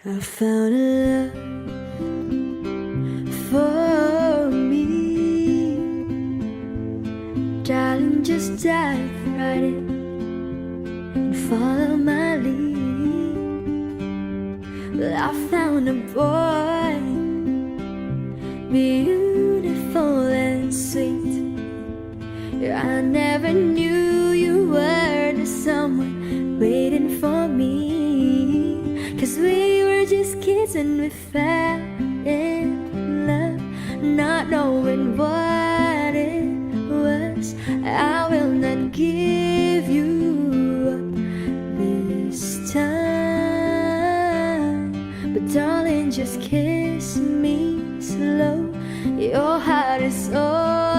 I found a love for me. Darling, just dive right in and follow my lead. Well, I found a boy, beautiful and sweet. Yeah, I never knew you were the someone waiting for me. 'Cause we were just kids and we fell in love, not knowing what it was. I will not give you up this time, but darling, just kiss me slow. Your heart is all